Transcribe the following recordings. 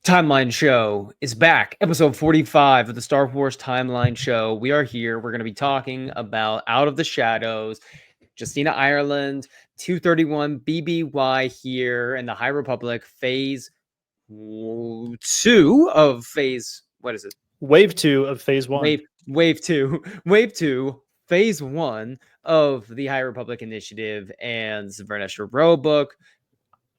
Timeline Show is back. Episode 45 of the Star Wars Timeline Show. We are here. We're going to be talking about Out of the Shadows, Justina Ireland, 231 BBY here in the High Republic, phase 2 of phase, what is it? Wave 2 of phase 1. Wave 2. Wave 2, phase 1 of the High Republic Initiative and the Vernestra Row book.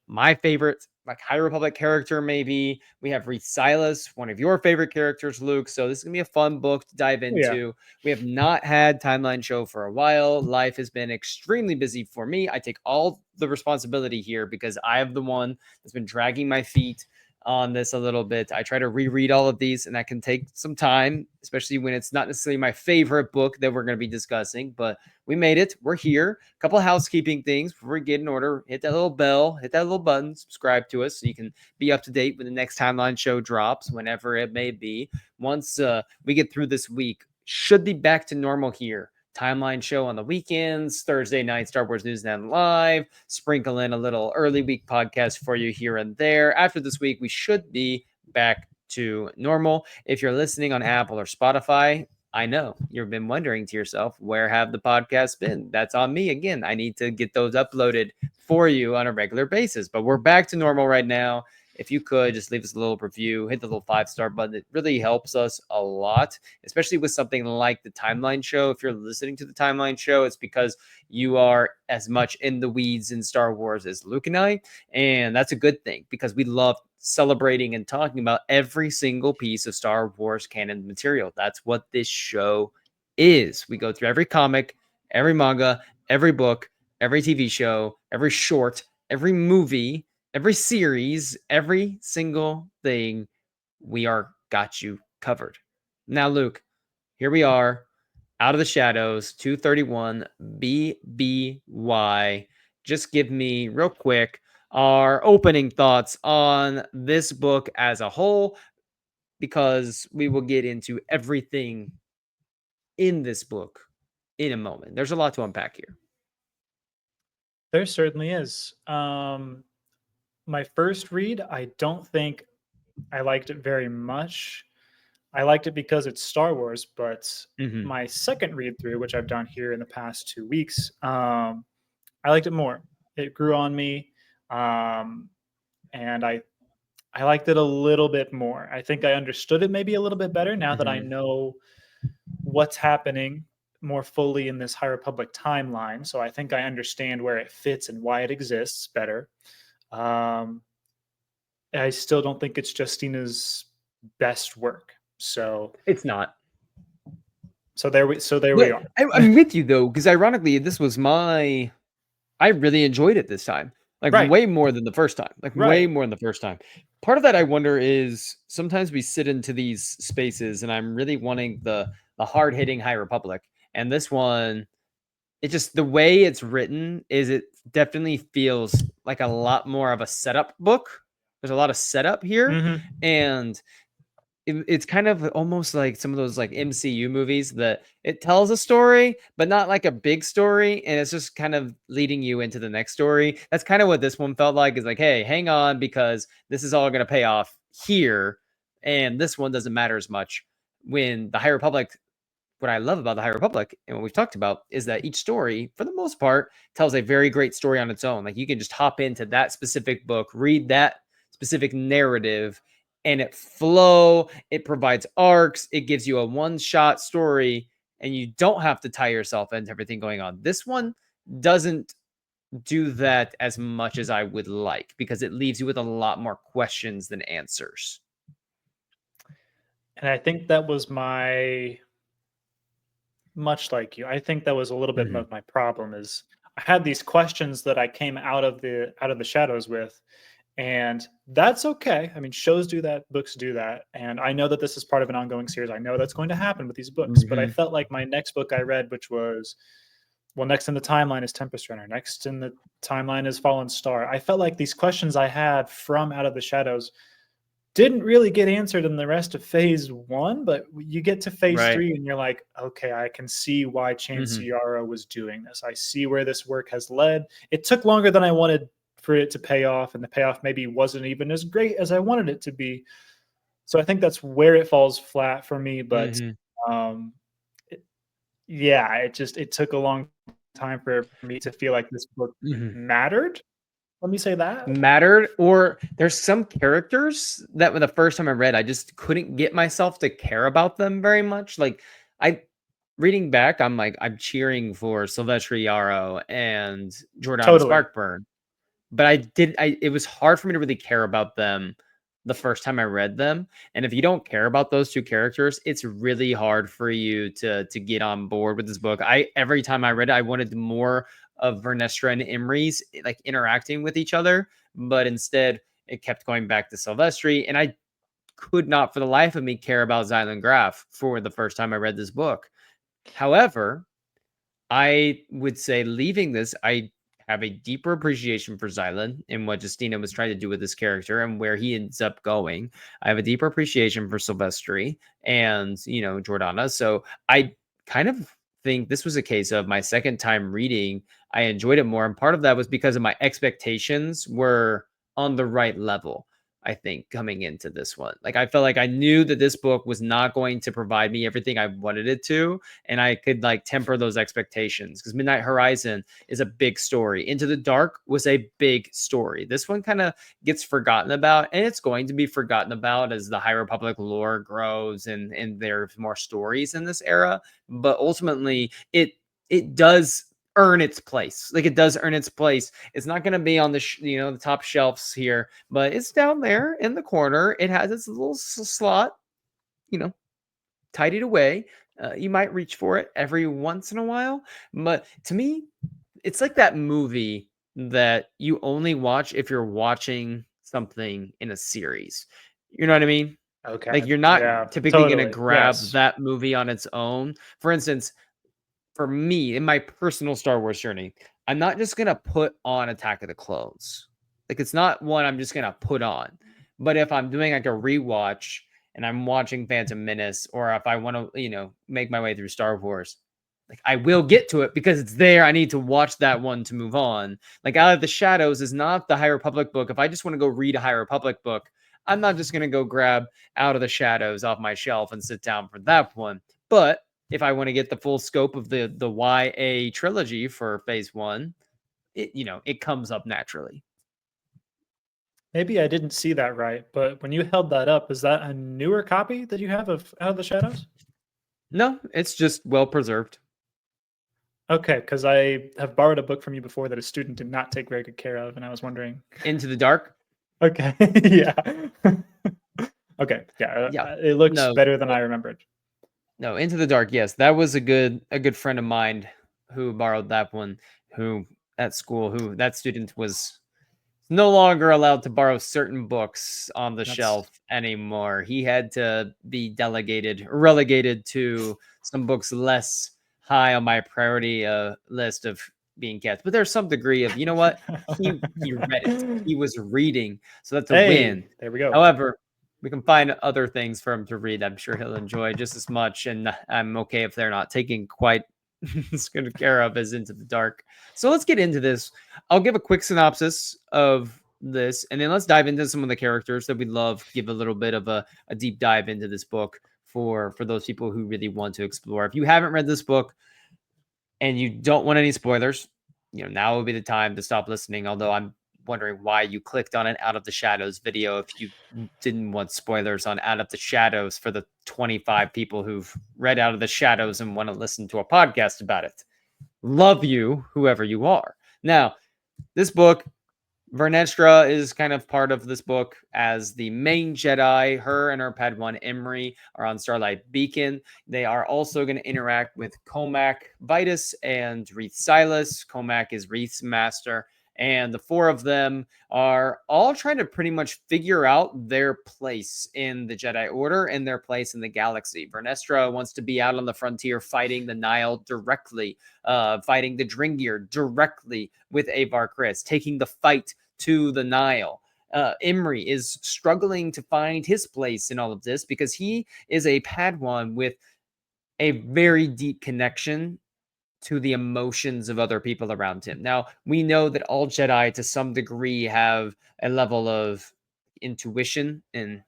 My favorite High Republic character, maybe. We have Reese Silas, one of your favorite characters, Luke. So this is gonna be a fun book to dive into. We have not had Timeline Show for a while. Life has been extremely busy for me. I take all the responsibility here because I am the one that's been dragging my feet on this a little bit. I try to reread all of these, and that can take some time, especially when it's not necessarily my favorite book that we're going to be discussing. But we made it. We're here. A couple of housekeeping things before we get in order. Hit that little bell, hit that little button, subscribe to us so you can be up to date when the next Timeline Show drops, whenever it may be. Once we get through this week, should be back to normal here. Timeline Show on the weekends, Thursday night, Star Wars News Now Live, sprinkle in a little early week podcast for you here and there. After this week, we should be back to normal. If you're listening on Apple or Spotify, I know you've been wondering to yourself, where have the podcasts been? That's on me again. I need to get those uploaded for you on a regular basis, but we're back to normal right now. If you could just leave us a little review, hit the little 5-star button. It really helps us a lot, especially with something like the Timeline Show. If you're listening to the Timeline Show, it's because you are as much in the weeds in Star Wars as Luke and I. And that's a good thing because we love celebrating and talking about every single piece of Star Wars canon material. That's what this show is. We go through every comic, every manga, every book, every TV show, every short, every movie, every series, every single thing. We are got you covered. Now, Luke, here we are, Out of the Shadows, 231 BBY. Just give me real quick our opening thoughts on this book as a whole, because we will get into everything in this book in a moment. There's a lot to unpack here. There certainly is. My first read, I don't think I liked it very much. I liked it because it's Star Wars, but my second read through, which I've done here in the past 2 weeks, I liked it more. It grew on me, and I liked it a little bit more. I think I understood it maybe a little bit better now that I know what's happening more fully in this High Republic timeline. So I think I understand where it fits and why it exists better. I still don't think it's Justina's best work. So it's not. So there we are. I'm with you though, because ironically, this was I really enjoyed it this time. Way more than the first time. Way more than the first time. Part of that, I wonder, is sometimes we sit into these spaces and I'm really wanting the hard-hitting High Republic. And this one, it just, the way it's written is, it definitely feels like a lot more of a setup book. There's a lot of setup here. And it's kind of almost like some of those like MCU movies that it tells a story, but not like a big story. And it's just kind of leading you into the next story. That's kind of what this one felt like, is like, hey, hang on, because this is all going to pay off here. And this one doesn't matter as much. When the High Republic, what I love about the High Republic and what we've talked about is that each story, for the most part, tells a very great story on its own. Like, you can just hop into that specific book, read that specific narrative, and it provides arcs, it gives you a one-shot story, and you don't have to tie yourself into everything going on. This one doesn't do that as much as I would like, because it leaves you with a lot more questions than answers. And I think that was much like you. I think that was a little bit of my problem, is I had these questions that I came out of the shadows with. And that's okay. I mean, shows do that, books do that. And I know that this is part of an ongoing series. I know that's going to happen with these books. But I felt like my next book I read, which was, next in the timeline is Tempest Runner. Next in the timeline is Fallen Star. I felt like these questions I had from Out of the Shadows didn't really get answered in the rest of phase 1. But you get to phase 3 and you're like, okay, I can see why Chance Yara was doing this. I see where this work has led. It took longer than I wanted for it to pay off, and the payoff maybe wasn't even as great as I wanted it to be. So I think that's where it falls flat for me. But Mhm. um, it, yeah, it took a long time for me to feel like this book Mhm. mattered. Let me say that. Mattered, or there's some characters that when the first time I read, I just couldn't get myself to care about them very much. Like I reading back, I'm like, I'm cheering for Sylvester Yarrow and Jordana Totally. Sparkburn. But I it was hard for me to really care about them the first time I read them. And if you don't care about those two characters, it's really hard for you to get on board with this book. I every time I read it, I wanted more of Vernestra and Imri's like interacting with each other, but instead it kept going back to Silvestri, and I could not for the life of me care about Zylan Graf for the first time I read this book. However, I would say leaving this, I have a deeper appreciation for Xylan and what Justina was trying to do with this character and where he ends up going. I have a deeper appreciation for Silvestri and, Jordana. So I kind of think this was a case of my second time reading. I enjoyed it more. And part of that was because of my expectations were on the right level. I think coming into this one, like I felt like I knew that this book was not going to provide me everything I wanted it to, and I could like temper those expectations because Midnight Horizon is a big story. Into the Dark was a big story. This one kind of gets forgotten about, and it's going to be forgotten about as the High Republic lore grows and there's more stories in this era. But ultimately, it does earn its place. Like it does earn its place. It's not going to be on the the top shelves here, but it's down there in the corner. It has its little slot, you know, tidied away. You might reach for it every once in a while, but to me, it's like that movie that you only watch if you're watching something in a series. You know what I mean? Okay. Like you're not Yeah, typically going to totally. grab Yes. that movie on its own. For instance, for me in my personal Star Wars journey, I'm not just gonna put on Attack of the Clones. Like it's not one I'm just gonna put on. But if I'm doing like a rewatch and I'm watching Phantom Menace, or if I want to, make my way through Star Wars, like I will get to it because it's there. I need to watch that one to move on. Like Out of the Shadows is not the High Republic book. If I just want to go read a High Republic book, I'm not just gonna go grab Out of the Shadows off my shelf and sit down for that one. But if I want to get the full scope of the YA trilogy for phase one, it comes up naturally. Maybe I didn't see that right, but when you held that up, is that a newer copy that you have of Out of the Shadows? No, it's just well preserved. Okay, because I have borrowed a book from you before that a student did not take very good care of, and I was wondering. Into the Dark. Okay, yeah. Okay, yeah, Yeah. it looks No, better than I remembered. no, Into the Dark. Yes, that was a good friend of mine who borrowed that one. Who at school, who that student was no longer allowed to borrow certain books on the That's shelf anymore. He had to be relegated to some books less high on my priority list of being kept. But there's some degree of, you know what? He read it. He was reading, so that's a win. Hey, there we go. However, we can find other things for him to read. I'm sure he'll enjoy just as much, and I'm okay if they're not taken quite as good care of as Into the Dark. So let's get into this. I'll give a quick synopsis of this, and then let's dive into some of the characters that we love. Give a little bit of a deep dive into this book for those people who really want to explore. If you haven't read this book and you don't want any spoilers, now would be the time to stop listening. Although I'm wondering why you clicked on an Out of the Shadows video if you didn't want spoilers on Out of the Shadows for the 25 people who've read Out of the Shadows and want to listen to a podcast about it. Love you, whoever you are. Now, this book, Vernestra is kind of part of this book as the main Jedi. Her and her Padawan Imri are on Starlight Beacon. They are also going to interact with Comac Vitus and Reith Silas. Comac is Reith's master. And the four of them are all trying to pretty much figure out their place in the Jedi Order and their place in the galaxy. Vernestra wants to be out on the frontier fighting the Nile directly, fighting the Dringir directly with Avar Kriss, taking the fight to the Nile. Imri is struggling to find his place in all of this because he is a Padawan with a very deep connection to the emotions of other people around him. Now, we know that all Jedi to some degree have a level of intuition and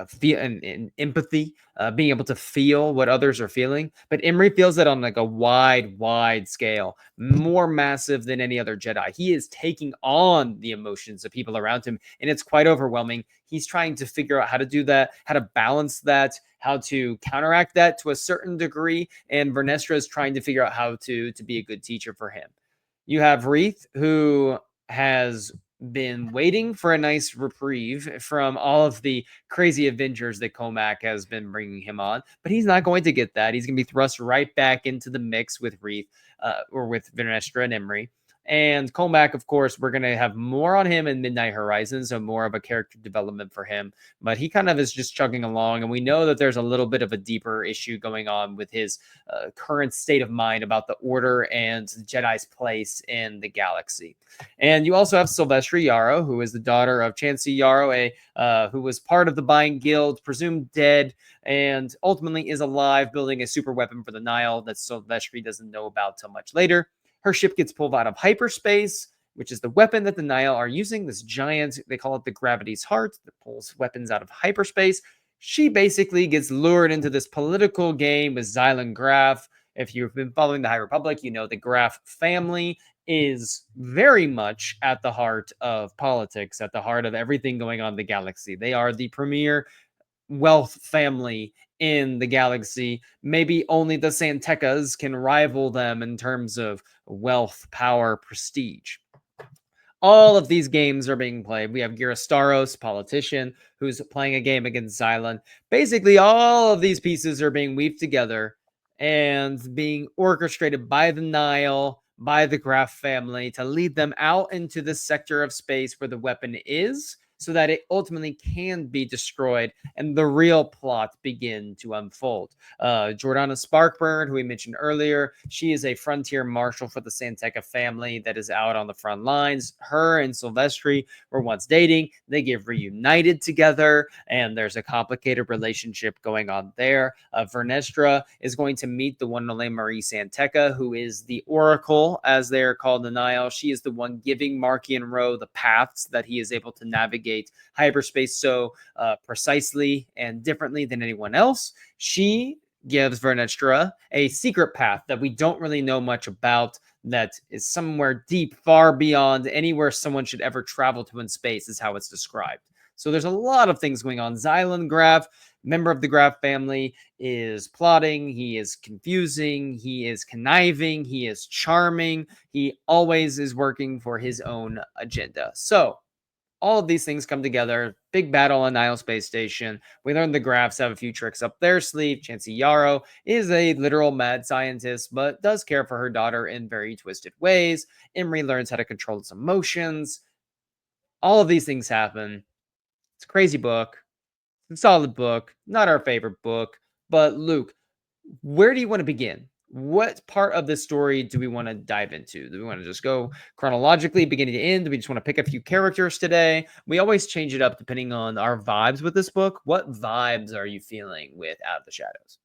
feel and empathy, being able to feel what others are feeling. But Emery feels that on like a wide scale, more massive than any other Jedi. He is taking on the emotions of people around him, and it's quite overwhelming. He's trying to figure out how to do that, how to balance that, how to counteract that to a certain degree. And Vernestra is trying to figure out how to be a good teacher for him. You have Reith, who has been waiting for a nice reprieve from all of the crazy adventures that Comac has been bringing him on, but he's not going to get that. He's going to be thrust right back into the mix with Reith, or with Vernestra and Emery. And Comac, of course, we're going to have more on him in Midnight Horizon, so more of a character development for him. But he kind of is just chugging along, and we know that there's a little bit of a deeper issue going on with his current state of mind about the Order and the Jedi's place in the galaxy. And you also have Silvestri Yarrow, who is the daughter of Chancey Yarrow, who was part of the Buying Guild, presumed dead, and ultimately is alive, building a super weapon for the Nile that Silvestri doesn't know about till much later. Her ship gets pulled out of hyperspace, which is the weapon that the Nile are using. This giant, they call it the Gravity's Heart, that pulls weapons out of hyperspace. She basically gets lured into this political game with Xylan Graf. If you've been following the High Republic, you know the Graf family is very much at the heart of politics, at the heart of everything going on in the galaxy. They are the premier wealth family in the galaxy. Maybe only the Santecas can rival them in terms of wealth, power, prestige. All of these games are being played. We have Girastaros, politician, who's playing a game against Xylan. Basically, all of these pieces are being weaved together and being orchestrated by the Nile, by the Graf family, to lead them out into this sector of space where the weapon is, so that it ultimately can be destroyed and the real plot begin to unfold. Jordana Sparkburn, who we mentioned earlier, she is a frontier marshal for the Santeca family that is out on the front lines. Her and Silvestri were once dating. They get reunited together, and there's a complicated relationship going on there. Vernestra is going to meet the one and only Marie Santeca, who is the Oracle, as they're called in the Nile. She is the one giving Markian Ro the paths that he is able to navigate hyperspace so precisely and differently than anyone else. She gives Vernestra a secret path that we don't really know much about, that is somewhere deep, far beyond anywhere someone should ever travel to in space, is how it's described. So there's a lot of things going on. Xylan Graf, member of the Graf family, is plotting. He is confusing. He is conniving. He is charming. He always is working for his own agenda. So all of these things come together. Big battle on Nile Space Station. We learn the Grafs have a few tricks up their sleeve. Chancey Yarrow is a literal mad scientist, but does care for her daughter in very twisted ways. Emery learns how to control his emotions. All of these things happen. It's a crazy book. It's a solid book. Not our favorite book. But Luke, where do you want to begin? What part of the story do we want to dive into? Do we want to just go chronologically, beginning to end? Do we just want to pick a few characters today? We always change it up depending on our vibes with this book. What vibes are you feeling with Out of the Shadows?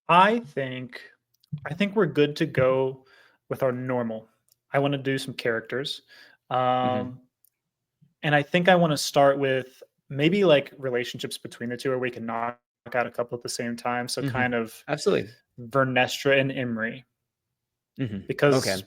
I think we're good to go with our normal. I want to do some characters. Mm-hmm. Um, and I think I want to start with maybe like relationships between the two, or we can knock out a couple at the same time. So Mm-hmm. kind of Absolutely. Vernestra and Imri, Mm-hmm. Okay. because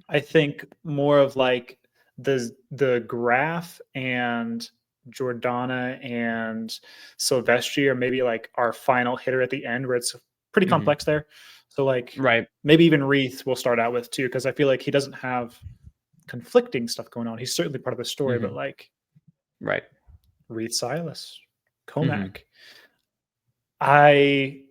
I think more of like the Graf and Jordana and Silvestri are maybe like our final hitter at the end, where it's pretty Mm-hmm. complex there. So like Right. maybe even Reith we'll start out with too, because I feel like he doesn't have conflicting stuff going on. He's certainly part of the story, Mm-hmm. but like Right. Reith Silas, Mm-hmm. Comac. I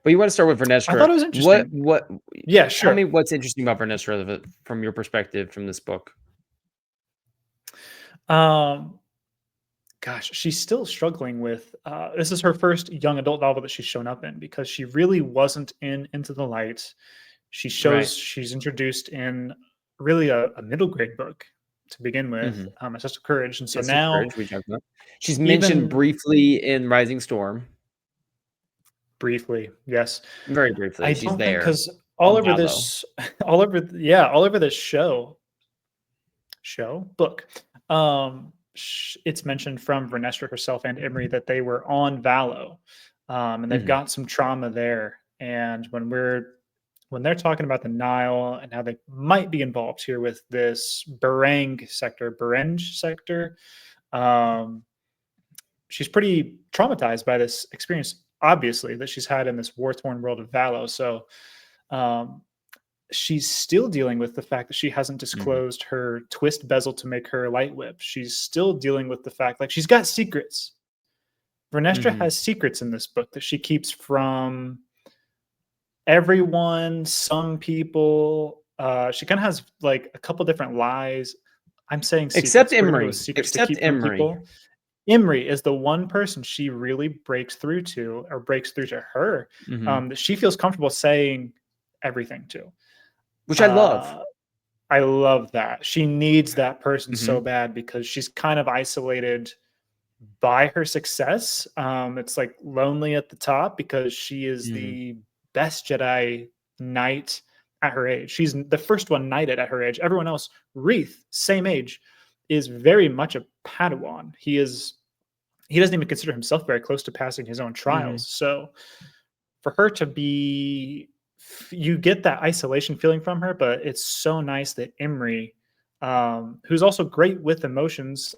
But you want to start with I thought Vernestra. it was What? interesting. What? Yeah, Tell me sure. what's interesting about Vernestra from your perspective from this book. Um, Gosh, she's still struggling with this is her first young adult novel that she's shown up in, because she really wasn't in Into the Light. Right. She's introduced in really a middle grade book to begin with, Mm-hmm. A Test of Courage. And so Yes, of now courage. We talked about. She's mentioned even briefly in Rising Storm. Briefly, yes. Very briefly. I She's don't think there because all on over Vallow. this, all over this book, it's mentioned from Vernestra herself and Emery that they were on Vallow, and they've Mhm, got some trauma there. And when they're talking about the Nile and how they might be involved here with this Bereng sector, um, she's pretty traumatized by this experience, obviously, that she's had in this war-torn world of Vallow. So um, she's still dealing with the fact that she hasn't mhm, disclosed her twist bezel to make her light whip. She's still dealing with the fact, like, she's got secrets. Vernestra mhm, has secrets in this book that she keeps from everyone, some people. She kind of has like a couple different lies. I'm saying except secrets. We're gonna go with Emery, secrets to except keep from Emery. people. Imri is the one person she really breaks through to, or breaks through to her, Mhm, that she feels comfortable saying everything to. which I love. Uh, I love that. She needs that person so Mhm, bad because she's kind of isolated by her success. It's like lonely at the top because she is mhm, the best Jedi Knight at her age. She's the first one knighted at her age. Everyone else, Wreath, same age, is very much a Padawan. He doesn't even consider himself very close to passing his own mhm, trials. So for her to be, you get that isolation feeling from her, but it's so nice that Imri, who's also great with emotions,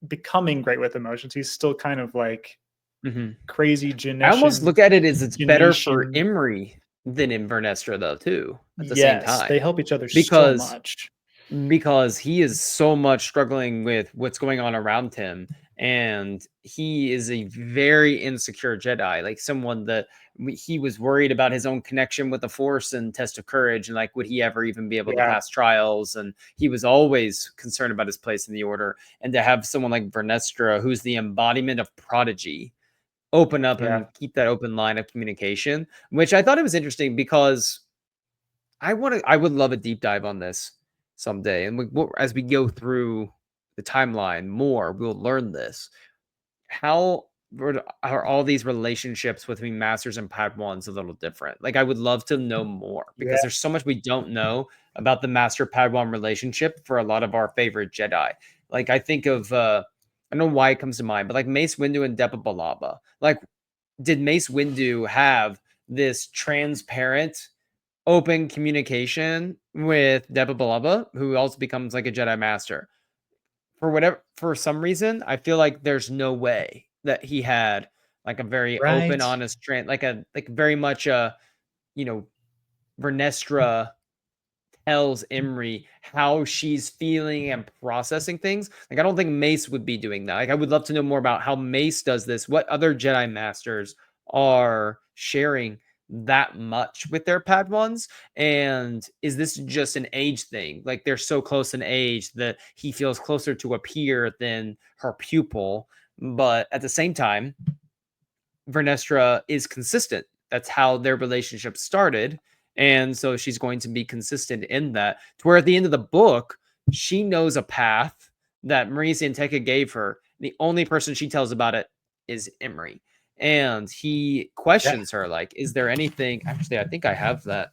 becoming great with emotions, he's still kind of like mhm. crazy I almost Janitian, look at it as it's better for Janitian. Emery than in Vernestra, though, too, at the same Yes, they time, help each other so because much. he is so much struggling with what's going on around him, and he is a very insecure Jedi, like someone that he was worried about his own connection with the Force and test of courage, and like would he ever even be able to Yeah, pass trials, and he was always concerned about his place in the Order, and to have someone like Vernestra, who's the embodiment of prodigy, open up yeah. and keep that open line of communication, which I thought it was interesting because I would love a deep dive on this someday, and as we go through the timeline more, we'll learn this. How are all these relationships between masters and Padawans a little different? Like, I would love to know more Yeah. because there's so much we don't know about the master Padawan relationship for a lot of our favorite Jedi. Like, I think of I don't know why it comes to mind, but like Mace Windu and Depa Billaba. Like, did Mace Windu have this transparent open communication with Depa Billaba, who also becomes like a Jedi Master? For some reason, I feel like there's no way that he had like a very open, Right. honest like very much a you know Vernestra tells Imri how she's feeling and processing things. Like, I don't think Mace would be doing that. Like, I would love to know more about how Mace does this, what other Jedi Masters are sharing that much with their Padwans, and is this just an age thing? Like, they're so close in age that he feels closer to a peer than her pupil, but at the same time, Vernestra is consistent. That's how their relationship started. And so she's going to be consistent in that. To where at the end of the book, she knows a path that Marisa and Tekka gave her. The only person she tells about it is Emery. And he Yeah. questions her, like, is there anything? Actually, I think I have that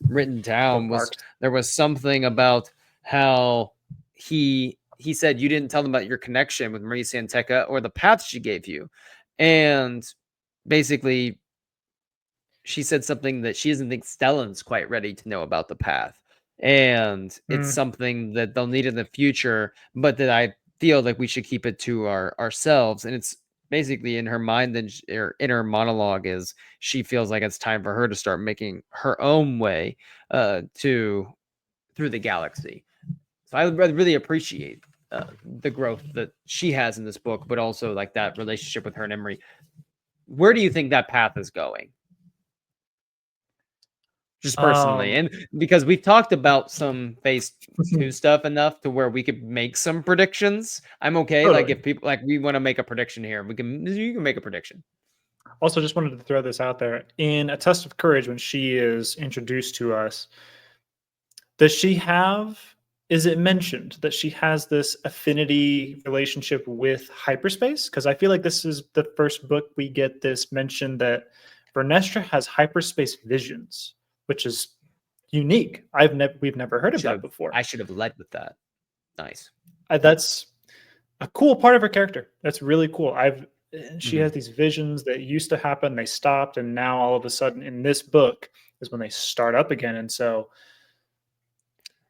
written down. Was Bookmarked. there was something about how he said you didn't tell them about your connection with Marie Santeca or the path she gave you, and basically she said something that she doesn't think Stellan's quite ready to know about the path, and it's Mm, something that they'll need in the future, but that I feel like we should keep it to ourselves. And it's basically in her mind and her inner monologue is she feels like it's time for her to start making her own way to through the galaxy. So I really appreciate the growth that she has in this book, but also like that relationship with her and Emery. Where do you think that path is going? Just personally, um, and because we've talked about some phase two stuff enough to where we could make some predictions. I'm okay. Like, totally. if people like we want to make a prediction here, you can make a prediction. Also, just wanted to throw this out there. In A Test of Courage, when she is introduced to us, does she have is it mentioned that she has this affinity relationship with hyperspace? Because I feel like this is the first book we get this mention that Vernestra has hyperspace visions, which is unique. We've never heard of Should that have before. I should have led with that. Nice. That's a cool part of her character. That's really cool. She Mhm. has these visions that used to happen, they stopped, and now all of a sudden in this book is when they start up again. And so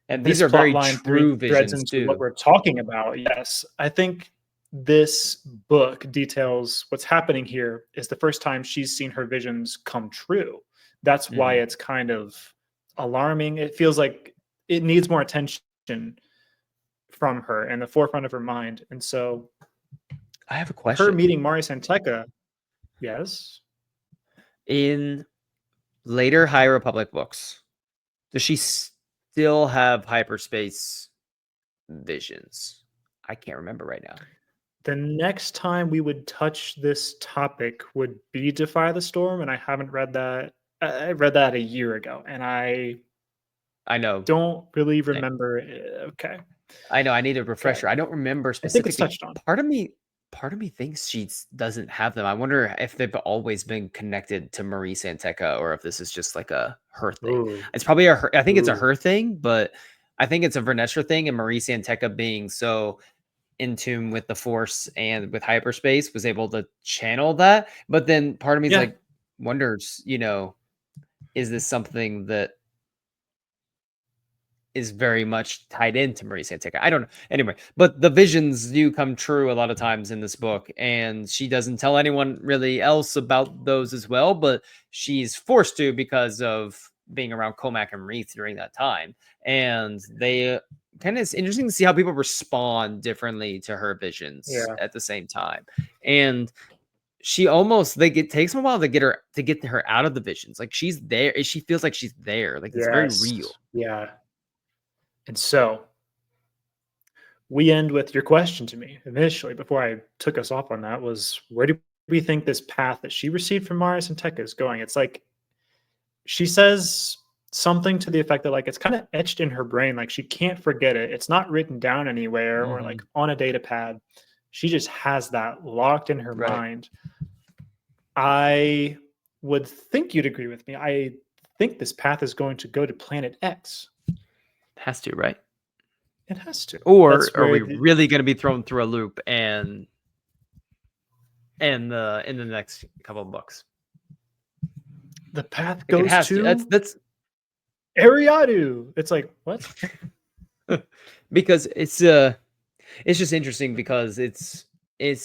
And these this are plot very line true threads visions into what too. we're talking about. Yes, I think this book details what's happening here is the first time she's seen her visions come true. That's why Mhm. it's kind of alarming. It feels like it needs more attention from her in the forefront of her mind. And so I have a her question. meeting Mari Santeca, yes. In later High Republic books, does she still have hyperspace visions? I can't remember right now. The next time we would touch this topic would be Defy the Storm, and I haven't read that. I read that a year ago, and I I know. don't really Same. remember. Okay, I know. I need a okay. refresher. I don't remember I think it's specifically. touched on. Part of me thinks she doesn't have them. I wonder if they've always been connected to Marie Santeca or if this is just like a her thing. Ooh, It's probably a her. I think it's a ooh, her thing, but I think it's a Vernestra thing. And Marie Santeca being so in tune with the Force and with hyperspace was able to channel that. But then part of me is yeah, like wonders, is this something that is very much tied into Marie Santeca? I don't know. Anyway, but the visions do come true a lot of times in this book, and she doesn't tell anyone really else about those as well, but she's forced to because of being around Comac and Reith during that time. And they kind of it's interesting to see how people respond differently to her visions yeah, at the same time. And she almost like it takes them a while to get her out of the visions. Like she's there, she feels like she's there. Like it's very yes, real. yeah. And so we end with your question to me initially before I took us off on that was where do we think this path that she received from Mars and Tech is going? It's like she says something to the effect that like it's kind of etched in her brain, like she can't forget it. It's not written down anywhere or like Mhm. on a data pad. She just has that locked in her Right. mind. I would think you'd agree with me. I think this path is going to go to Planet X. Has to, right? It has to. Or That's are where we really going to be thrown through a loop and in the next couple of books? the path Like it goes has to. to That's Ariadu. It's like, what? because it's just interesting because it's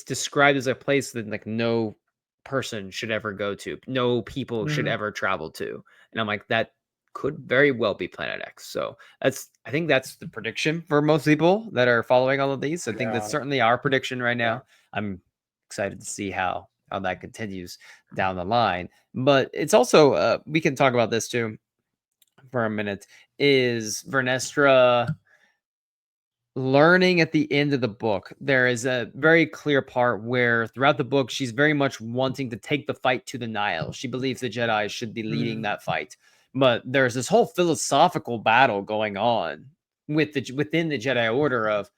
described as a place that like no person should ever go to, no people should Mhm. ever travel to, and I'm like that could very well be Planet X. So I think that's the prediction for most people that are following all of these. I think that's Yeah, certainly our prediction right yeah. now. I'm excited to see how that continues down the line. But it's also we can talk about this too for a minute. Is Vernestra learning at the end of the book? There is a very clear part where throughout the book she's very much wanting to take the fight to the Nile. She believes the Jedi should be leading Mhm. that fight. But there's this whole philosophical battle going on within the Jedi Order of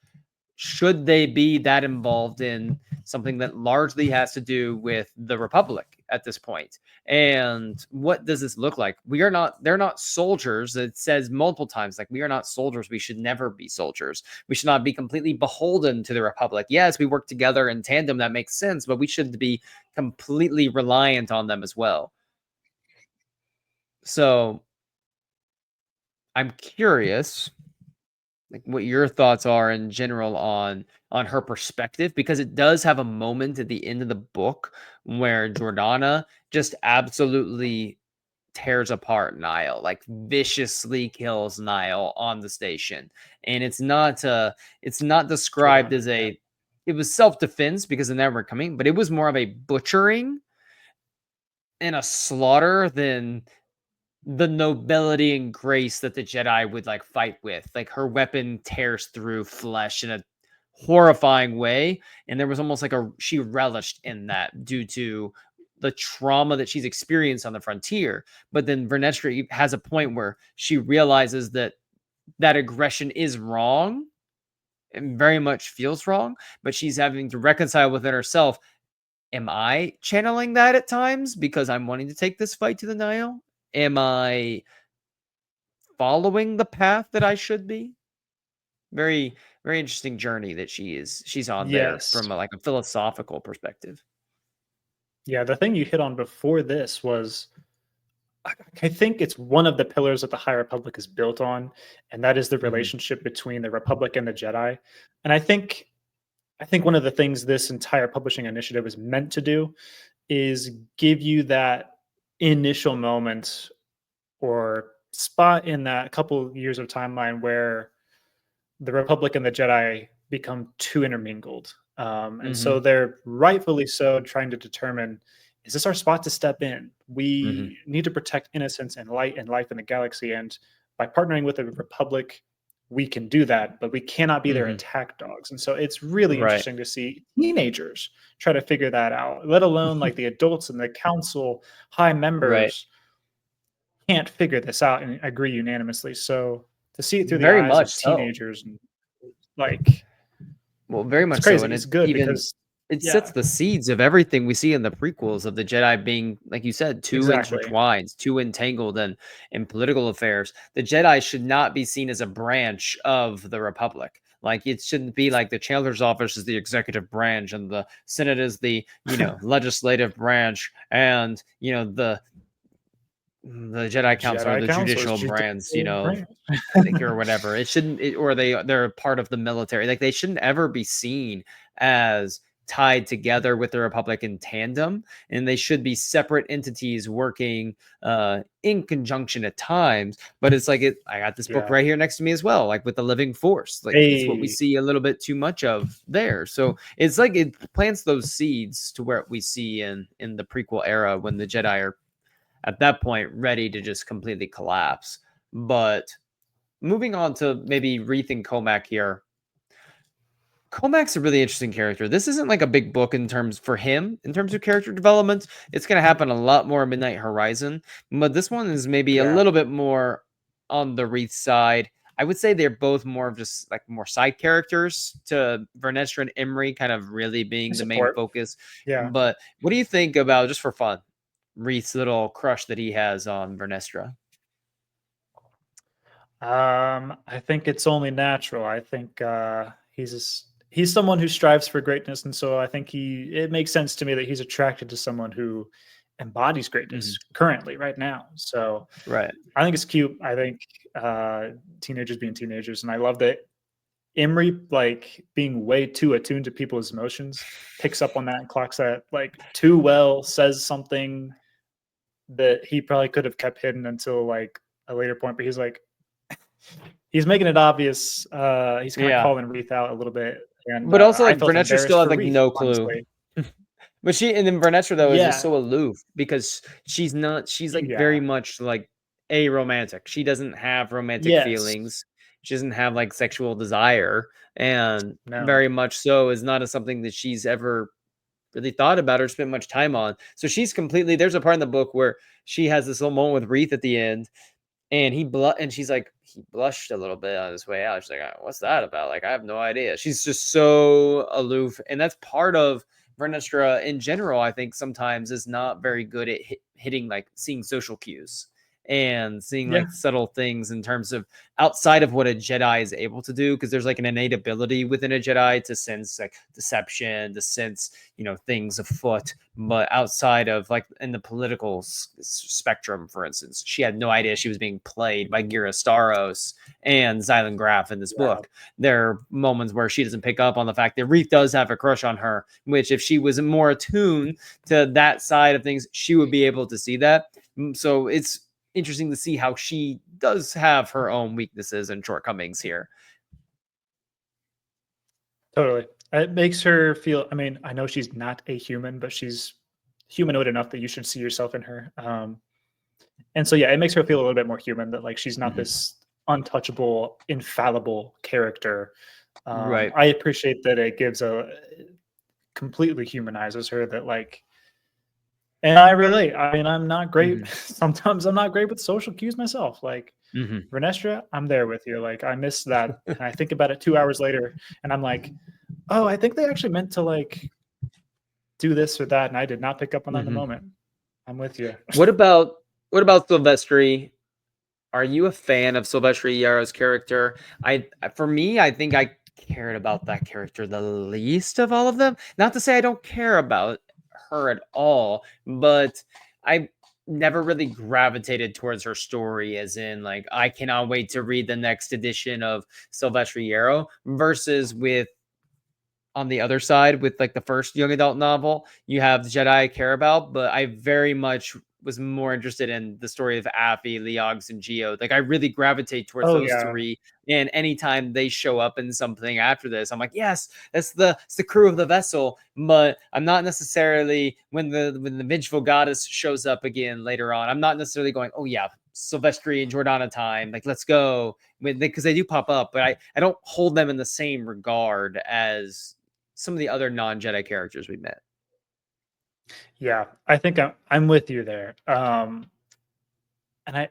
should they be that involved in something that largely has to do with the Republic at this point? And what does this look like? They're not soldiers. It says multiple times, like, we are not soldiers. We should never be soldiers. We should not be completely beholden to the Republic. Yes, we work together in tandem. That makes sense, but we should be completely reliant on them as well. So I'm curious like what your thoughts are in general on her perspective because it does have a moment at the end of the book where Jordana just absolutely tears apart Niall, like viciously kills Niall on the station. And it's not described Jordana. as Yeah. a it was self-defense because the never coming, but it was more of a butchering and a slaughter than the nobility and grace that the Jedi would like fight with. Like her weapon tears through flesh in a horrifying way. And there was almost like she relished in that due to the trauma that she's experienced on the frontier. But then Vernestra has a point where she realizes that that aggression is wrong and very much feels wrong, but she's having to reconcile within herself. Am I channeling that at times because I'm wanting to take this fight to the Nile? Am I following the path that I should be? Very, very interesting journey that she's on there Yes. from like a philosophical perspective. Yeah, the thing you hit on before this was I I think it's one of the pillars that the High Republic is built on, and that is the Hmm. relationship between the Republic and the Jedi. And I think one of the things this entire publishing initiative is meant to do is give you that initial moment or spot in that couple years of timeline where the Republic and the Jedi become too intermingled. And so Hmm. they're rightfully so trying to determine, is this our spot to step in? Hmm. We need to protect innocence and light and life in the galaxy. And by partnering with the Republic, we can do that, but we cannot be their Hmm. attack dogs. And so it's really Right. interesting to see teenagers try to figure that out, let alone like the adults and the council high Right. members can't figure this out and agree unanimously. So to see it through the Very eyes much of so. teenagers and like Well, very it's much so, crazy. and It's it good even because it sets yeah, the seeds of everything we see in the prequels of the Jedi being, like you said, too exactly. intertwined, too entangled in political affairs. The Jedi should not be seen as a branch of the Republic. Like it shouldn't be like the Chancellor's office is the executive branch and the Senate is the, legislative branch and, the Jedi Council or Jedi the Council is judicial just branch, brand. like or whatever. It shouldn't, or they're part of the military. Like they shouldn't ever be seen as tied together with the Republic in tandem, and they should be separate entities working in conjunction at times. But it's like I got this book Yeah. right here next to me as well, like with the Living Force. Like it's what we Hey, see a little bit too much of there. So it's like it plants those seeds to where we see in the prequel era when the Jedi are at that point ready to just completely collapse. But moving on to maybe Reeth and Comac here. Comac's a really interesting character. This isn't like a big book in terms for him in terms of character development. It's going to happen a lot more in Midnight Horizon, but this one is maybe a yeah, little bit more on the Reeth side. I would say they're both more of just like more side characters to Vernestra and Emery kind of really I being the main support. focus. Yeah. But what do you think about, just for fun, Reeth's little crush that he has on Vernestra? I think it's only natural. I think he's someone who strives for greatness, and so I think it makes sense to me that he's attracted to someone who embodies Hmm. greatness currently, right now. So Right. I think it's cute. I think teenagers being teenagers, and I love that Emery, like being way too attuned to people's emotions, picks up on that and clocks that like too well, says something that he probably could have kept hidden until like a later point, but he's making it obvious. He's kind of Yeah. calling Reeth out a little bit, and But also, I like, felt Vernestra still embarrassed has, for like, Reeth, no clue. honestly. But and then Vernestra, though, is just Yeah, so aloof because she's, like, very yeah, much, like, aromantic. She doesn't have romantic yes, feelings. She doesn't have, like, sexual desire, and no, very much so is not something that she's ever really thought about or spent much time on. So she's completely there's a part in the book where she has this little moment with Reeth at the end, and and she's like, he blushed a little bit on his way out. She's like, what's that about? Like, I have no idea. She's just so aloof. And that's part of Vernestra in general, I think sometimes is not very good at hitting, like seeing social cues and seeing yeah, like subtle things in terms of outside of what a Jedi is able to do. Cause there's like an innate ability within a Jedi to sense like deception, to sense, things afoot. But outside of like in the political spectrum, for instance, she had no idea she was being played by Gira Staros and Zylan Graf in this yeah, book. There are moments where she doesn't pick up on the fact that Reef does have a crush on her, which if she was more attuned to that side of things, she would be able to see that. So it's interesting to see how she does have her own weaknesses and shortcomings here. totally. It makes her feel. I mean, I know she's not a human, but she's humanoid enough that you should see yourself in her. And so, yeah, it makes her feel a little bit more human. That like she's not Mhm. this untouchable, infallible character. Right. I appreciate that it gives a completely humanizes her. That like And I relate. I mean, I'm not great. Mhm, Sometimes I'm not great with social cues myself. Like mhm, Renestra, I'm there with you. Like I missed that, and I think about it 2 hours later, and I'm like, oh, I think they actually meant to like do this or that, and I did not pick up on that in the mhm. moment. I'm with you. What about what about Silvestri? Are you a fan of Silvestri Yaro's character? For me, I think I cared about that character the least of all of them. Not to say I don't care about her at all, but I never really gravitated towards her story, as in, like, I cannot wait to read the next edition of Silvestri Yarrow, versus with on the other side with like the first young adult novel, you have the Jedi I care about, but I very much was more interested in the story of Affy, Leogs, and Geo. Like I really gravitate towards Oh those yeah. three. And anytime they show up in something after this, I'm like, yes, it's the crew of the vessel. But I'm not necessarily when the vengeful goddess shows up again later on, I'm not necessarily going, oh yeah, Sylvestri and Jordana time. Like, let's go. Because they do pop up, but I don't hold them in the same regard as some of the other non-Jedi characters we met. Yeah, I think I'm with you there. And I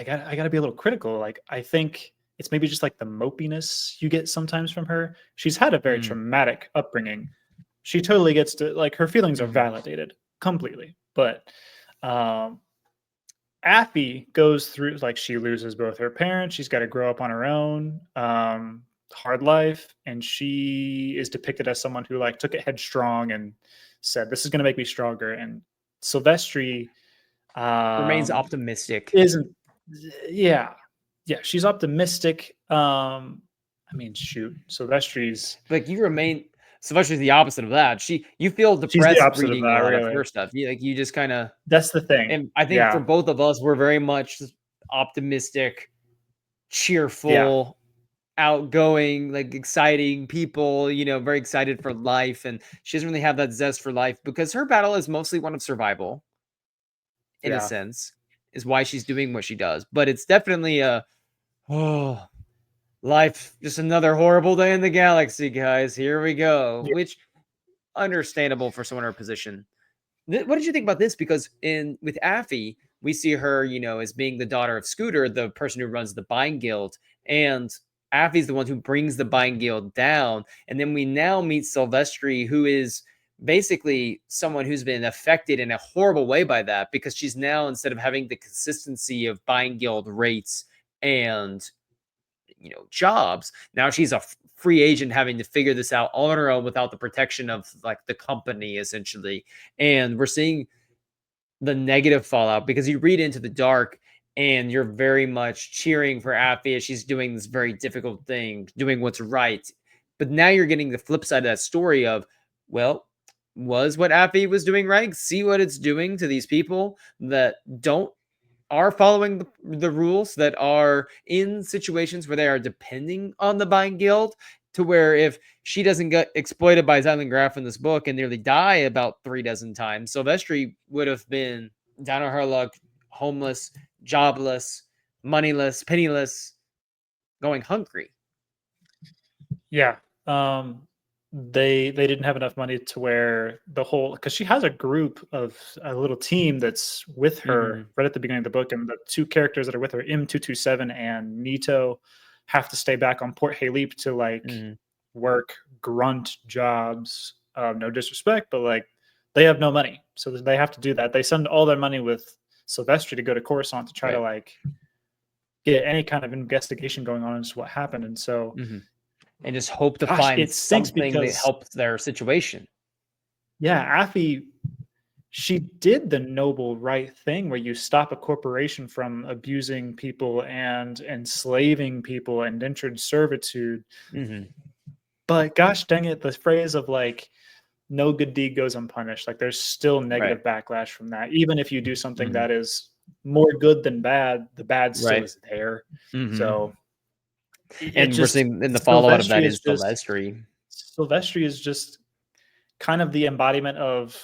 gotta be a little critical. Like I think it's maybe just like the mopiness you get sometimes from her. She's had a very Mm, traumatic upbringing. She totally gets to like her feelings are mhm, validated completely. But um Affy goes through like she loses both her parents. She's got to grow up on her own. Hard life, and she is depicted as someone who like took it headstrong and said, "This is going to make me stronger." And Silvestri remains um, optimistic. isn't. Yeah, yeah, she's optimistic. I mean, shoot, Silvestri's Like you remain Sylvester's the opposite of that. You feel she's the depressed opposite of reading that, a lot of really. her stuff. You just kind of That's the thing. and I think for Yeah, both of us, we're very much optimistic, yeah, cheerful, outgoing, like exciting people, very excited for life. And she doesn't really have that zest for life because her battle is mostly one of survival, in a yeah, sense, is why she's doing what she does. But it's definitely a oh, life, just another horrible day in the galaxy, guys. Here we go. yeah, Which understandable for someone in her position. What did you think about this? Because in with Affy, we see her, as being the daughter of Scooter, the person who runs the Bind Guild, and Affy's the one who brings the Bind Guild down. And then we now meet Silvestri, who is basically someone who's been affected in a horrible way by that, because she's now, instead of having the consistency of Bind Guild rates and jobs, now she's a free agent having to figure this out all on her own without the protection of like the company, essentially. And we're seeing the negative fallout because you read Into the Dark and you're very much cheering for Affy as she's doing this very difficult thing, doing what's right. But now you're getting the flip side of that story of, well, was what Affy was doing right? See what it's doing to these people that don't are following the rules, that are in situations where they are depending on the buying guild, to where if she doesn't get exploited by Zylan Graf in this book and nearly die about 3 dozen times, Silvestri would have been down on her luck, homeless, jobless, moneyless, penniless, going hungry. yeah. They didn't have enough money to where the whole because she has a group of a little team that's with her Mm-hmm. right at the beginning of the book, and the two characters that are with her, M227 and Nito, have to stay back on Port Halep to like Mm-hmm. work grunt jobs. No disrespect, but like they have no money, so they have to do that. They send all their money with Silvestri to go to Coruscant to try to Right. like get any kind of investigation going on as to what happened. And so, Mm-hmm. And just hope to gosh, find it stinks something that because helps their situation. yeah, Affy, she did the noble right thing where you stop a corporation from abusing people and enslaving people and indentured servitude. Mm-hmm. But gosh dang it, the phrase of like no good deed goes unpunished. Like there's still Right. negative backlash from that. Even if you do something Mm-hmm. that is more good than bad, the bad still Right. is there. Mm-hmm. So it And we're just seeing in the fallout of that is Just Silvestri. Silvestri is just kind of the embodiment of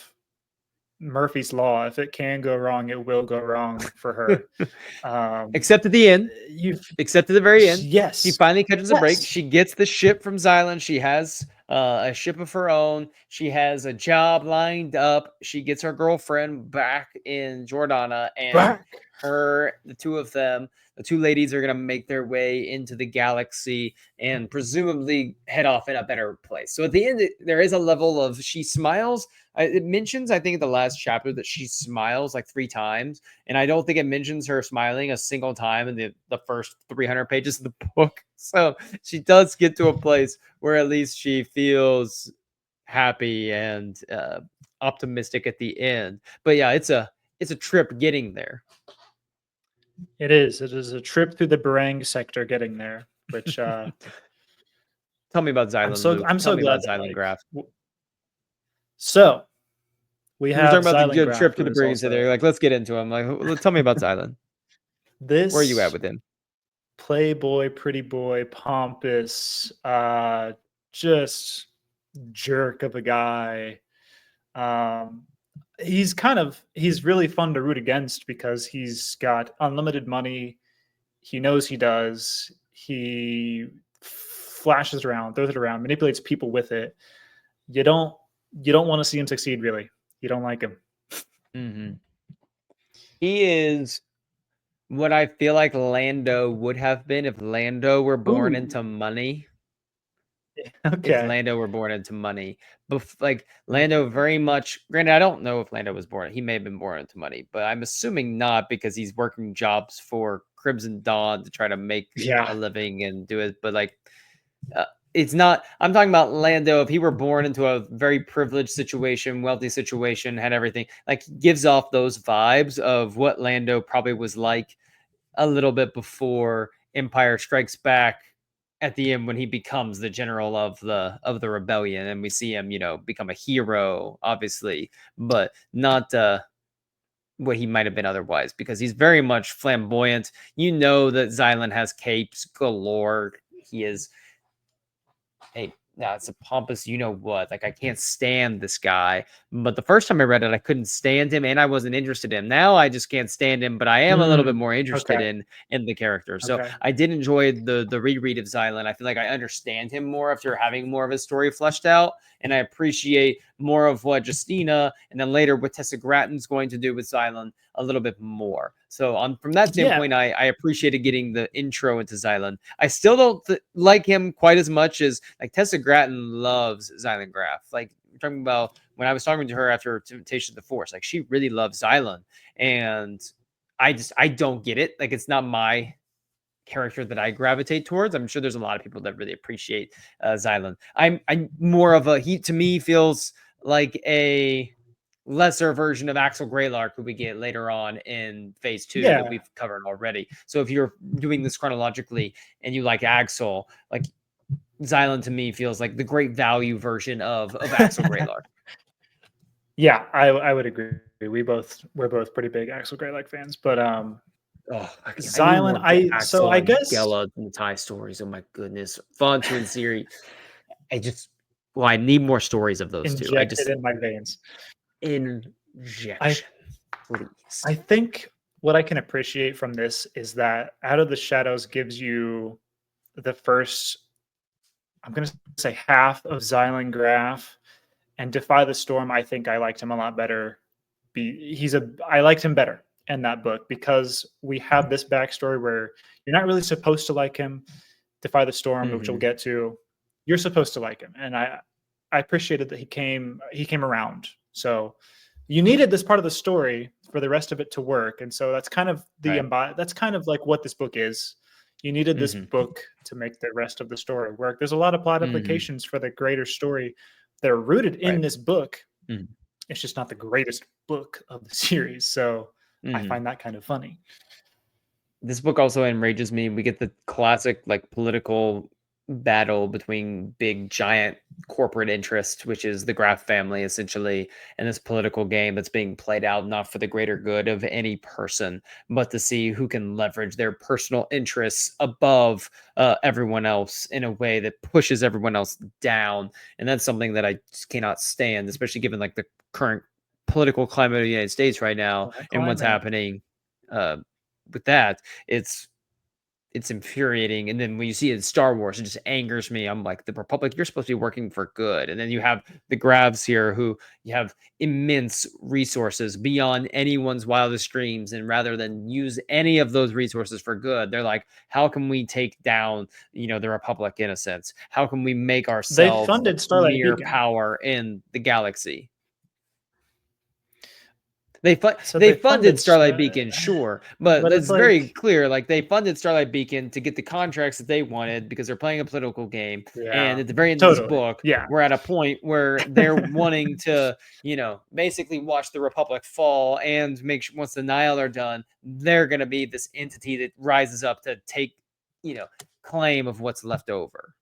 Murphy's Law. If it can go wrong, it will go wrong for her. Um, Except at the end. you've Except at the very end. She yes, finally catches a break. yes, She gets the ship from Xylan. She has a ship of her own. She has a job lined up. She gets her girlfriend back in Jordana, and back. the two of them, the two ladies, are going to make their way into the galaxy and presumably head off in a better place. So at the end, there is a level of she smiles. It mentions, I think, in the last chapter that she smiles like 3 times. And I don't think it mentions her smiling a single time in the first 300 pages of the book. So she does get to a place where at least she feels happy and optimistic at the end. But yeah, it's a trip getting there. It is. It is a trip through the Barang sector getting there, which Tell me about Xylan, Luke. I'm Tell so me glad about that Xylan Graph. so we We were have talking about the Xylan good Graph, trip to who the is Briggs there. also Like, let's get into him. Like, tell me about Xylan. Where are you at this with him? playboy, pretty boy, pompous, just jerk of a guy. Um, he's really fun to root against because he's got unlimited money. He knows he does. He flashes around, throws it around, manipulates people with it. You don't you don't want to see him succeed, really. You don't like him. Mm-hmm. He is what I feel like Lando would have been if Lando were born Ooh, into money. If okay. Lando were born into money. Like Lando very much, granted, I don't know if Lando was born, he may have been born into money, but I'm assuming not because he's working jobs for Crimson Dawn to try to make a Yeah. living and do it. But like, uh, it's not, I'm talking about Lando. If he were born into a very privileged situation, wealthy situation, had everything, like, gives off those vibes of what Lando probably was like a little bit before Empire Strikes Back at the end when he becomes the general of the rebellion, and we see him, become a hero, obviously, but not what he might have been otherwise, because he's very much flamboyant. That Xylan has capes galore. He is it's a pompous, what. Like, I can't stand this guy. But the first time I read it, I couldn't stand him, and I wasn't interested in him. Now I just can't stand him, but I am a little bit more interested Okay. in the character. So Okay. I did enjoy the reread of Xylan. I feel like I understand him more after having more of his story fleshed out, and I appreciate more of what Justina and then later what Tessa Gratton's going to do with Xylan a little bit more. So from that Yeah. standpoint, I appreciated getting the intro into Xylan. I still don't like him quite as much as like Tessa Gratton loves Xylan Graph. Like, we're talking about when I was talking to her after Temptation of the Force, like, she really loves Xylan, and I don't get it. Like, it's not my character that I gravitate towards. I'm sure there's a lot of people that really appreciate Xylan. I'm more of he to me feels like a lesser version of Axel Greylark, who we get later on in phase 2 that Yeah. we've covered already. So if you're doing this chronologically and you like Axel, like, Xylan to me feels like the great value version of Axel Greylark. Yeah, I would agree. We're both pretty big Axel Greylark fans, but Oh, I need Xylan, more so Axel I and guess Gela and Thai stories. Oh my goodness, Fontu and Siri. I just, well, I need more stories of those two. I injected just in my veins. I injection, please. I think what I can appreciate from this is that Out of the Shadows gives you the first, I'm gonna say, half of Xylan Graph, and Defy the Storm. I think I liked him a lot better. I liked him better in that book because we have this backstory where you're not really supposed to like him. Defy the Storm, which we'll Mm-hmm. get to, you're supposed to like him, and I appreciated that he came around. So you needed this part of the story for the rest of it to work, and so that's kind of Right. that's kind of like what this book is. You needed this Mm-hmm. book to make the rest of the story work. There's a lot of plot Mm-hmm. implications for the greater story that are rooted in Right. this book. Mm-hmm. It's just not the greatest book of the series, so I Mm-hmm. find that kind of funny. This book also enrages me. We get the classic, like, political battle between big giant corporate interests, which is the Graff family essentially, and this political game that's being played out not for the greater good of any person, but to see who can leverage their personal interests above everyone else in a way that pushes everyone else down. And that's something that I just cannot stand, especially given like the current political climate of the United States right now Black and what's climate. happening uh, with that, it's infuriating. And then when you see it in Star Wars, it just angers me. I'm like, the Republic, you're supposed to be working for good. And then you have the Gravs here who you have immense resources beyond anyone's wildest dreams. And rather than use any of those resources for good, they're like, how can we take down, the Republic in a sense? How can we make They ourselves the funded Starlight premier Beacon. power in the galaxy? So They they funded funded Starlight Star, Beacon, sure, but but it's it's very like, clear, like they funded Starlight Beacon to get the contracts that they wanted because they're playing a political game. And yeah, at the very end of this totally. book, Yeah. we're at a point where they're wanting to, basically watch the Republic fall and make sure once the Nihil are done, they're going to be this entity that rises up to take, claim of what's left over.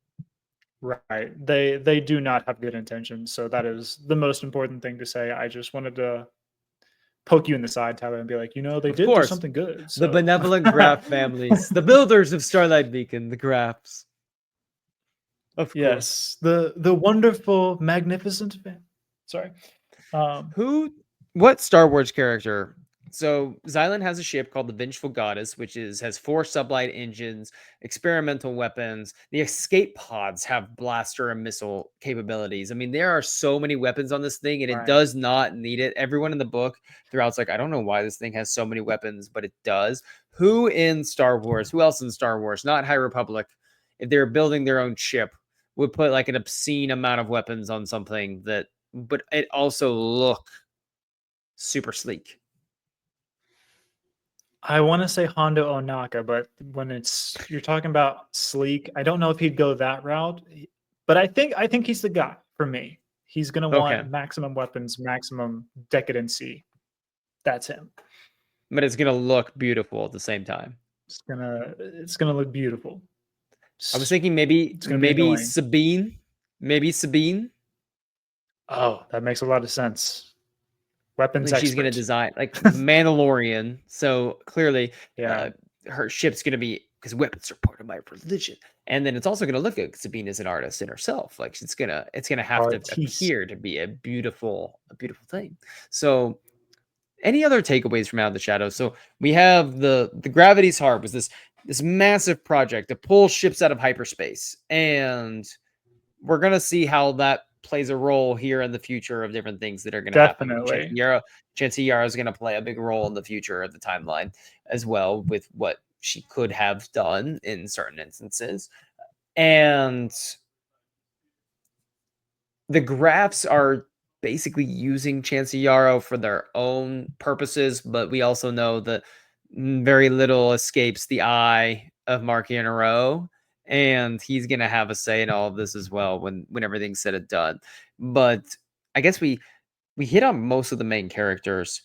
Right. They do not have good intentions. So that is the most important thing to say. I just wanted to poke you in the side, Tyler, and be like, they Of did do course, something good. the So benevolent Graf families, the builders of Starlight Beacon, the Grafs. Of course. yes, the wonderful, magnificent sorry. Um What Star Wars character? So Xylan has a ship called the Vengeful Goddess, which has 4 sublight engines, experimental weapons. The escape pods have blaster and missile capabilities. I mean, there are so many weapons on this thing, and it right. does not need it. Everyone in the book throughout's like, I don't know why this thing has so many weapons, but it does. Who else in Star Wars, not High Republic, if they're building their own ship, would put like an obscene amount of weapons on something but it also look super sleek? I want to say Hondo Onaka, but when you're talking about sleek, I don't know if he'd go that route. But I think he's the guy for me. He's gonna Okay. want maximum weapons, maximum decadency. That's him. But it's gonna look beautiful at the same time. It's gonna look beautiful. I was thinking maybe It's gonna be maybe annoying. Sabine. Maybe Sabine. Oh, that makes a lot of sense. Weapons Like she's gonna expert. design like the Mandalorian. So clearly, Yeah. her ship's gonna be because weapons are part of my religion. And then it's also gonna look good. Sabine is an artist in herself. Like it's gonna have to Artiste. appear to be a beautiful thing. So any other takeaways from Out of the Shadows? So we have the Gravity's Heart was this massive project to pull ships out of hyperspace, and we're gonna see how that plays a role here in the future of different things that are gonna happen. Definitely. Chancey Yara is gonna play a big role in the future of the timeline as well with what she could have done in certain instances, and the Grafs are basically using Chancey Yarrow for their own purposes, but we also know that very little escapes the eye of Mark Rowe, and he's gonna have a say in all of this as well when everything's said and done. But I guess we hit on most of the main characters.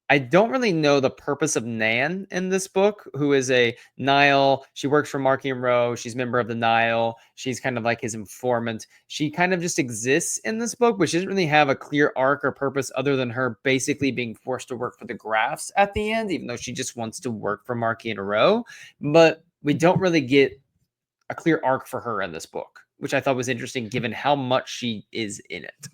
I don't really know the purpose of Nan in this book, who is a Nile. She works for Marky and Rowe. She's a member of the Nile. She's kind of like his informant. She kind of just exists in this book, but she doesn't really have a clear arc or purpose other than her basically being forced to work for the Grafs at the end, even though she just wants to work for Marky and Rowe. But we don't really get a clear arc for her in this book, which I thought was interesting given how much she is in it.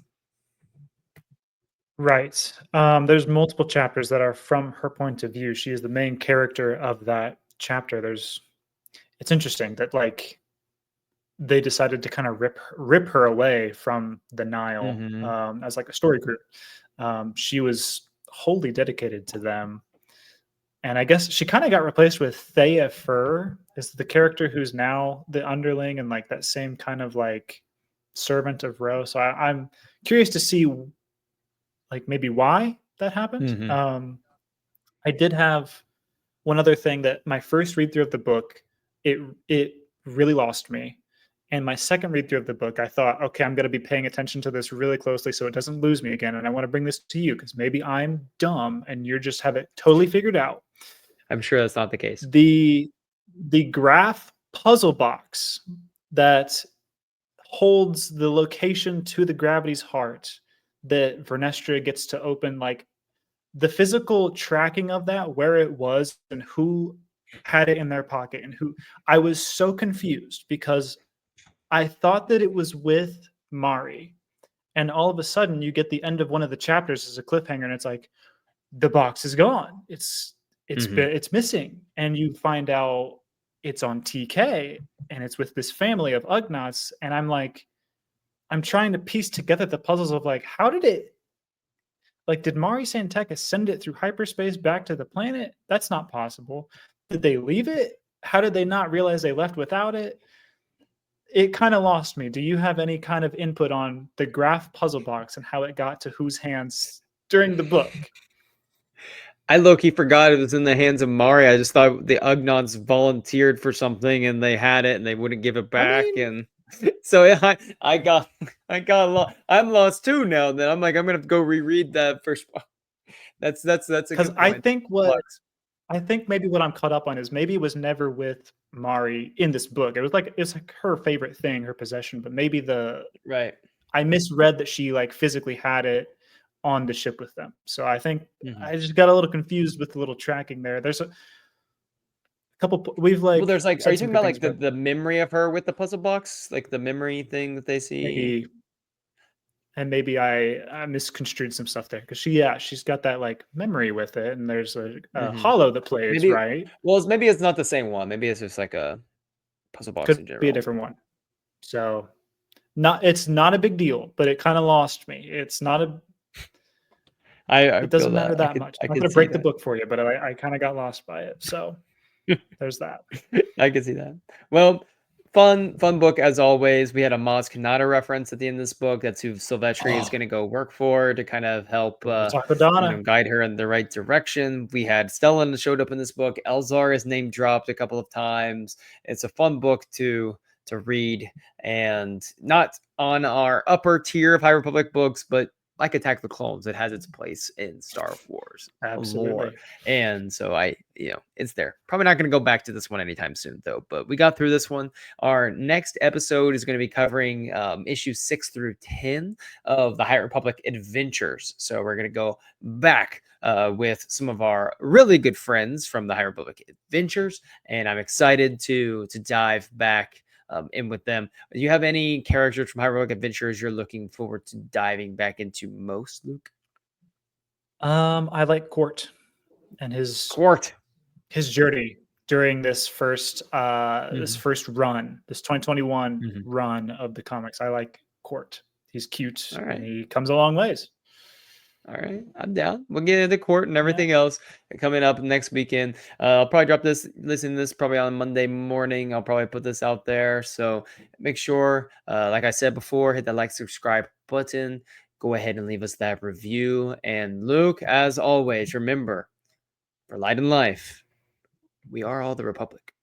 Right. There's multiple chapters that are from her point of view. She is the main character of that chapter. It's interesting that like they decided to kind of rip her away from the Nile Mm-hmm. as like a story group. She was wholly dedicated to them, and I guess she kind of got replaced with Thea Fur, is the character who's now the underling and like that same kind of like servant of Ro. So I'm curious to see like maybe why that happened. Mm-hmm. I did have one other thing that my first read through of the book, it really lost me. And my second read through of the book, I thought, okay, I'm going to be paying attention to this really closely so it doesn't lose me again. And I want to bring this to you because maybe I'm dumb and you just have it totally figured out. I'm sure that's not the case. The graph puzzle box that holds the location to the Gravity's Heart that Vernestra gets to open, like the physical tracking of that, where it was and who had it in their pocket and who. I was so confused because I thought that it was with Mari, and all of a sudden you get the end of one of the chapters as a cliffhanger, and it's like the box is gone. It's missing, and you find out it's on TK, and it's with this family of Ugnaughts, and I'm like, I'm trying to piece together the puzzles of like, how did it, like, did Mari Santeca send it through hyperspace back to the planet? That's not possible. Did they leave it? How did they not realize they left without it? It kind of lost me. Do you have any kind of input on the graph puzzle box and how it got to whose hands during the book? I low-key forgot it was in the hands of Mari. I just thought the Ugnaughts volunteered for something and they had it and they wouldn't give it I back. mean, And so I got lost. I'm lost too now. Then I'm like, I'm gonna have to go reread that first part. That's a because good point. I think maybe what I'm caught up on is maybe it was never with Mari in this book. It's like her favorite thing, her possession, but maybe Right. I misread that she like physically had it on the ship with them. So I think Mhm. I just got a little confused with the little tracking there. There's a couple we've Well, like there's like, are you said some talking good about things like about the memory of her with the puzzle box, like the memory thing that they see? maybe, and maybe I misconstrued some stuff there because she's got that like memory with it, and there's a Hmm. hollow that plays, Maybe. right? Well, maybe it's not the same one. Maybe it's just like a puzzle box Could in be a general. different one. So it's not a big deal, but it kind of lost me. It's not a I it feel doesn't matter that. I that could much. I I'm not could gonna see break the that. book for you, but I kind of got lost by it. So there's that. I can see that. Well, fun book as always. We had a Maz Kanata reference at the end of this book. That's who Silvestri is Oh, going to go work for to kind of help, Taco Donna. guide her in the right direction. We had Stellan that showed up in this book. Elzar is name dropped a couple of times. It's a fun book to read, and not on our upper tier of High Republic books, but like Attack of the Clones, it has its place in Star Wars lore. Absolutely. And so it's there. Probably not going to go back to this one anytime soon, though. But we got through this one. Our next episode is going to be covering issues 6 through 10 of the High Republic Adventures. So we're going to go back with some of our really good friends from the High Republic Adventures, and I'm excited to dive back in with them. Do you have any characters from High Republic Adventures you're looking forward to diving back into most, Luke? I like Court and Court. his journey during this Mhm, first run, this 2021 mhm. run of the comics. I like Court. He's cute All and right. he comes a long ways. All right, I'm down. We'll get into court and Yeah. everything else coming up next weekend. I'll probably listen to this probably on Monday morning. I'll probably put this out there. So make sure, like I said before, hit that like, subscribe button. Go ahead and leave us that review. And Luke, as always, remember, for light and life, we are all the Republic.